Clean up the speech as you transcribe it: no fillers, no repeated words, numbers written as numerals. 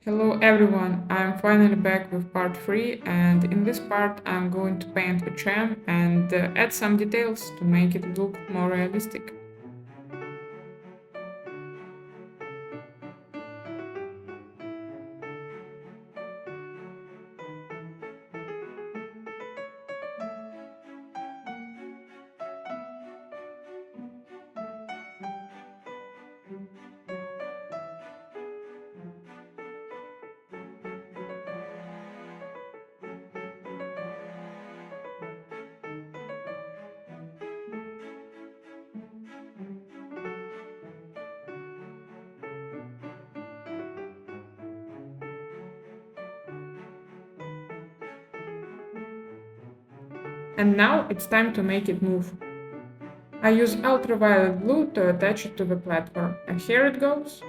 Hello everyone, I'm finally back with part 3 and in this part I'm going to paint a tram and add some details to make it look more realistic. And now it's time to make it move. I use ultraviolet blue to attach it to the platform and here it goes.